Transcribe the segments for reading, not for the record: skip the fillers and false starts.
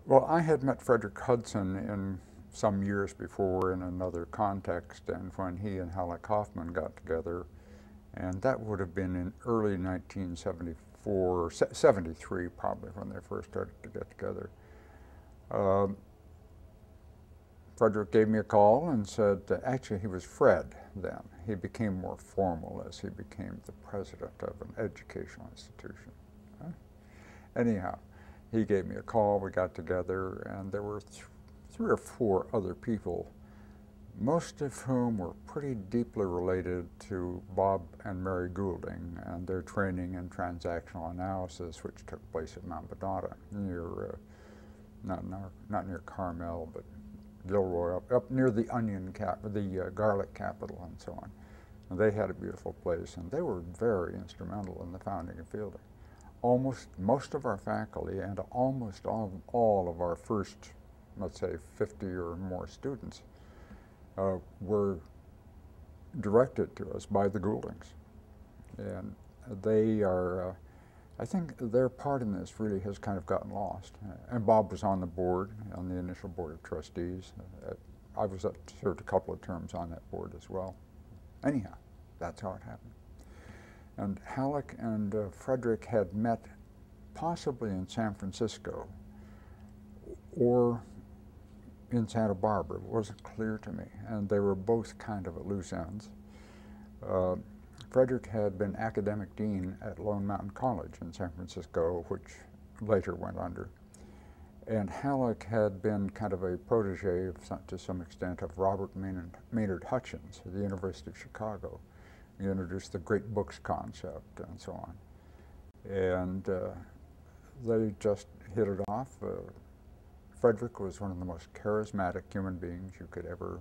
Well, I had met Frederick Hudson in some years before in another context, and when he and Halleck Hoffman got together, and that would have been in early 1974, 73 probably, when they first started to get together. Frederick gave me a call and said that actually he was Fred then. He became more formal as he became the president of an educational institution. Anyhow, he gave me a call, we got together, and there were three or four other people, most of whom were pretty deeply related to Bob and Mary Goulding and their training in transactional analysis, which took place at Mount Madonna, near, not near Carmel, but Gilroy, up near the garlic capital and so on. And they had a beautiful place, and they were very instrumental in the founding of Fielding. Most of our faculty and almost all of our first, let's say, 50 or more students were directed to us by the Gouldings. And they are, I think their part in this really has kind of gotten lost. And Bob was on the board, on the initial board of trustees. I served a couple of terms on that board as well. Anyhow, that's how it happened. And Halleck and Frederick had met possibly in San Francisco or in Santa Barbara. It wasn't clear to me. And they were both kind of at loose ends. Frederick had been academic dean at Lone Mountain College in San Francisco, which later went under. And Halleck had been kind of a protege, to some extent, of Robert Maynard Hutchins at the University of Chicago. He introduced the great books concept and so on. And they just hit it off. Frederick was one of the most charismatic human beings you could ever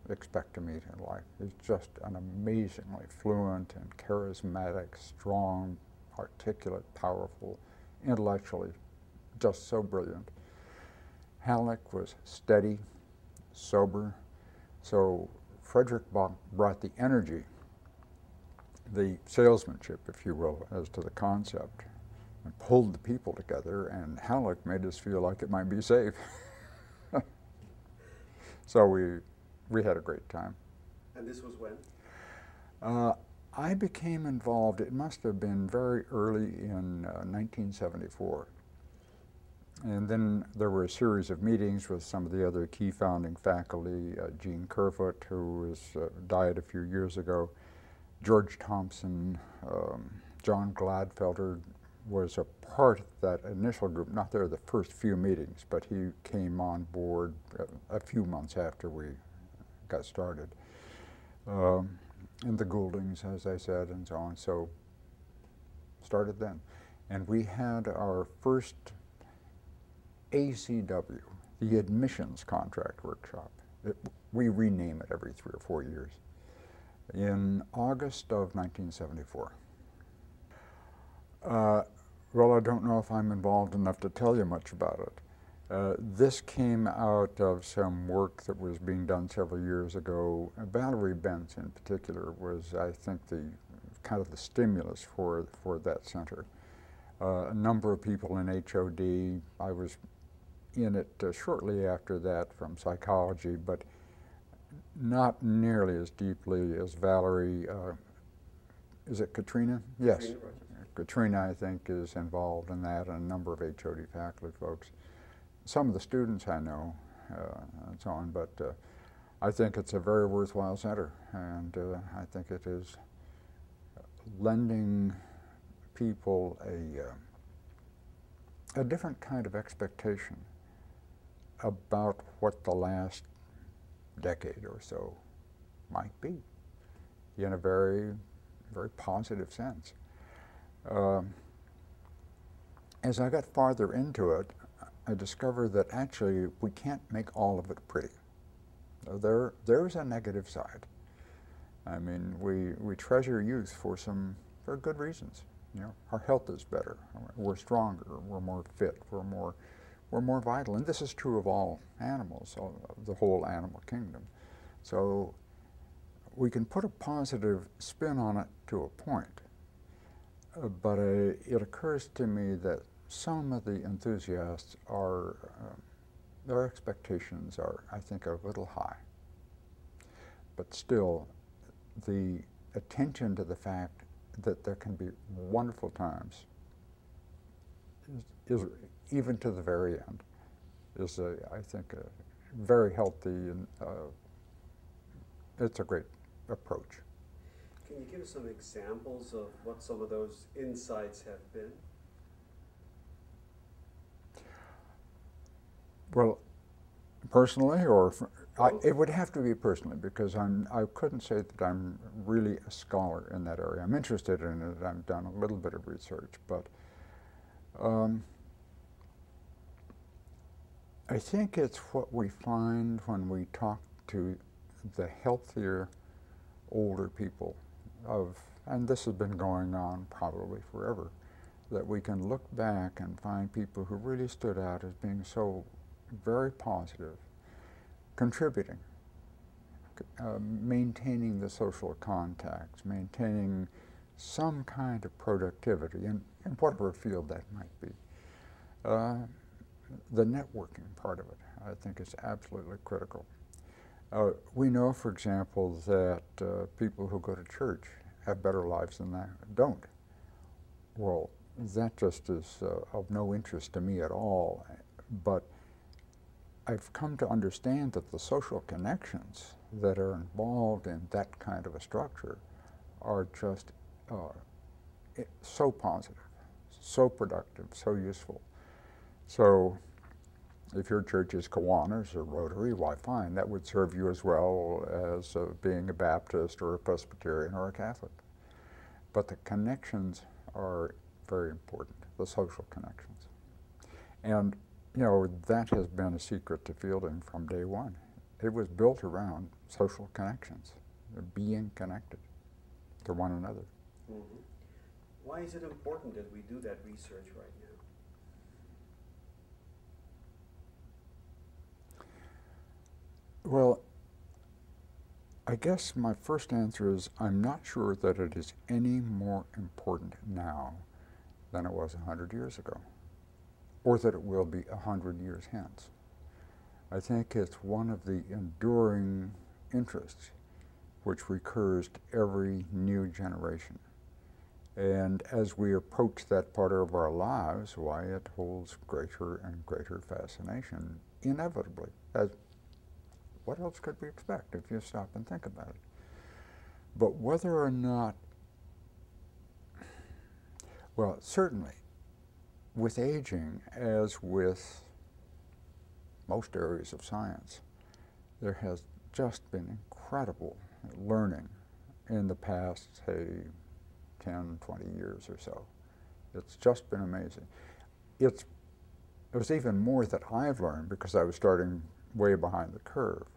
expect to meet in life. He's just an amazingly fluent and charismatic, strong, articulate, powerful, intellectually just so brilliant. Halleck was steady, sober, so Frederick brought the energy, the salesmanship, if you will, as to the concept, and pulled the people together, and Halleck made us feel like it might be safe. So we had a great time. And this was when? I became involved, it must have been very early in 1974. And then there were a series of meetings with some of the other key founding faculty, Gene Kerfoot, who died a few years ago, George Thompson, John Gladfelder was a part of that initial group, not there the first few meetings, but he came on board a few months after we got started. And the Gouldings, as I said, and so on, so started then. And we had our first ACW, the admissions contract workshop. We rename it every 3 or 4 years, in August of 1974. Well, I don't know if I'm involved enough to tell you much about it. This came out of some work that was being done several years ago. Valerie Bentz in particular was, I think, the kind of the stimulus for that center. A number of people in HOD. I was in it shortly after that from psychology, but not nearly as deeply as Valerie. Is it Katrina? Yes. Katrina Rogers. Katrina, I think, is involved in that, and a number of HOD faculty folks. Some of the students I know, and so on, but I think it's a very worthwhile center, and I think it is lending people a different kind of expectation about what the last decade or so might be, in a very, very positive sense. As I got farther into it, I discovered that actually we can't make all of it pretty. There's a negative side. I mean, we treasure youth for good reasons. You know, our health is better. We're stronger. We're more fit. We're more vital. And this is true of all animals, the whole animal kingdom. So we can put a positive spin on it to a point. But it occurs to me that some of the enthusiasts are, their expectations are, I think, a little high. But still, the attention to the fact that there can be wonderful times is even to the very end, is, I think, a very healthy, and it's a great approach. Can you give us some examples of what some of those insights have been? Well, personally, or it would have to be personally, because I couldn't say that I'm really a scholar in that area. I'm interested in it. I've done a little bit of research, but I think it's what we find when we talk to the healthier, older people and this has been going on probably forever, that we can look back and find people who really stood out as being so very positive, contributing, maintaining the social contacts, maintaining some kind of productivity in whatever field that might be. The networking part of it, I think, is absolutely critical. We know, for example, that people who go to church have better lives than that don't. Well, that just is of no interest to me at all. But I've come to understand that the social connections that are involved in that kind of a structure are just so positive, so productive, so useful. So if your church is Kiwanis or Rotary, why fine, that would serve you as well as being a Baptist or a Presbyterian or a Catholic. But the connections are very important, the social connections. And you know, that has been a secret to fielding from day one. It was built around social connections, being connected to one another. Mm-hmm. Why is it important that we do that research right now? Well, I guess my first answer is I'm not sure that it is any more important now than it was 100 years ago, or that it will be 100 years hence. I think it's one of the enduring interests which recurs to every new generation. And as we approach that part of our lives, why, it holds greater and greater fascination, inevitably. As what else could we expect if you stop and think about it? But whether or not, well, certainly, with aging, as with most areas of science, there has just been incredible learning in the past, say, 10, 20 years or so. It's just been amazing. It was even more that I've learned because I was starting way behind the curve.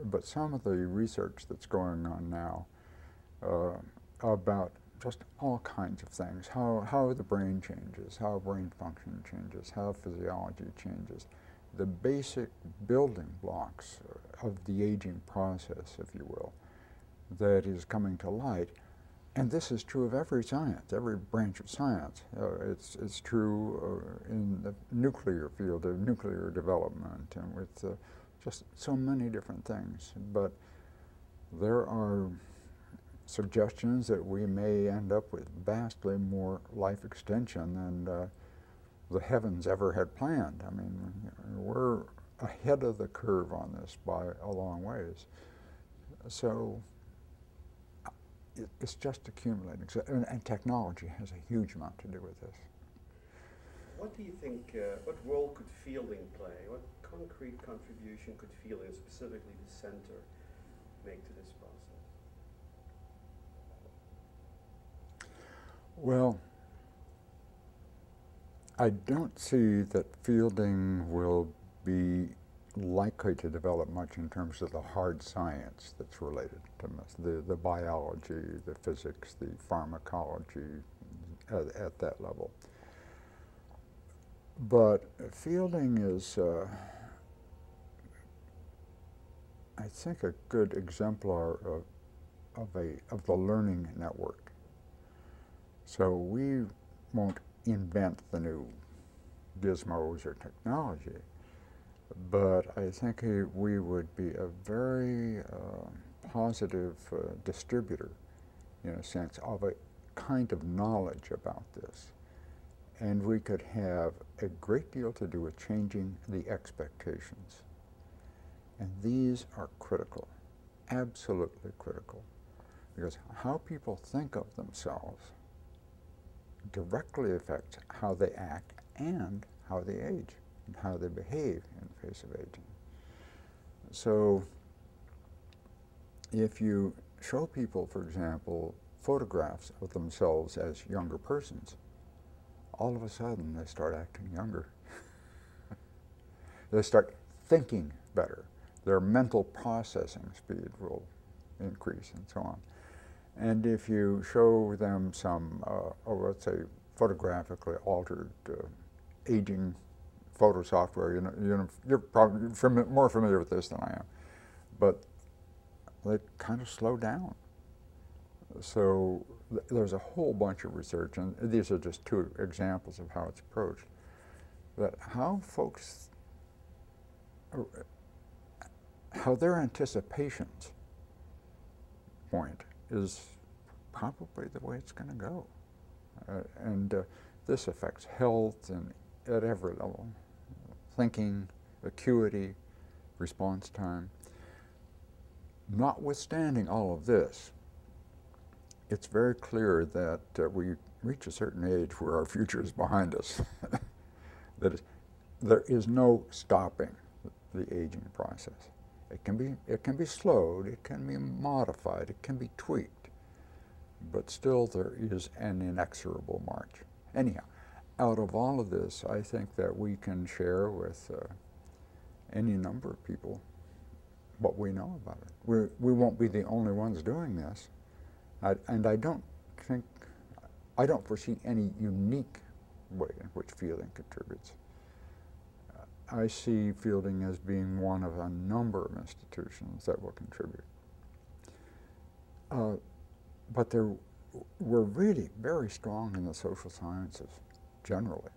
But some of the research that's going on now about just all kinds of things, how the brain changes, how brain function changes, how physiology changes, the basic building blocks of the aging process, if you will, that is coming to light. And this is true of every science, every branch of science. It's true in the nuclear field of nuclear development and with just so many different things. But there are suggestions that we may end up with vastly more life extension than the heavens ever had planned. I mean, we're ahead of the curve on this by a long ways. So it's just accumulating. So, and technology has a huge amount to do with this. What do you think, what role could fielding play? What concrete contribution could fielding, specifically the center, make to this process? Well, I don't see that fielding will be likely to develop much in terms of the hard science that's related to the biology, the physics, the pharmacology at that level. But fielding is, I think, a good exemplar of the learning network. So we won't invent the new gizmos or technology, but I think we would be a very positive distributor, in a sense, of a kind of knowledge about this. And we could have a great deal to do with changing the expectations. And these are critical, absolutely critical, because how people think of themselves directly affects how they act and how they age and how they behave in the face of aging. So if you show people, for example, photographs of themselves as younger persons, all of a sudden they start acting younger. They start thinking better. Their mental processing speed will increase and so on. And if you show them some, let's say, photographically altered aging photo software, you're probably more familiar with this than I am, but they kind of slow down. So there's a whole bunch of research, and these are just two examples of how it's approached, that how folks, how their anticipations point is probably the way it's going to go. And this affects health and at every level, thinking, acuity, response time. Notwithstanding all of this, it's very clear that we reach a certain age where our future is behind us. That is, there is no stopping the aging process. It can be slowed, it can be modified, it can be tweaked, but still there is an inexorable march. Anyhow, out of all of this, I think that we can share with any number of people what we know about it. We won't be the only ones doing this, and I don't foresee any unique way in which fielding contributes. I see fielding as being one of a number of institutions that will contribute. But we're really very strong in the social sciences, generally.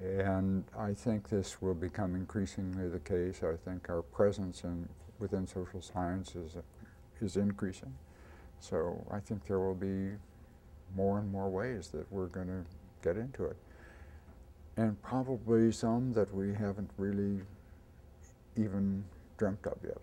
And I think this will become increasingly the case. I think our presence within social science is increasing. So I think there will be more and more ways that we're going to get into it. And probably some that we haven't really even dreamt of yet.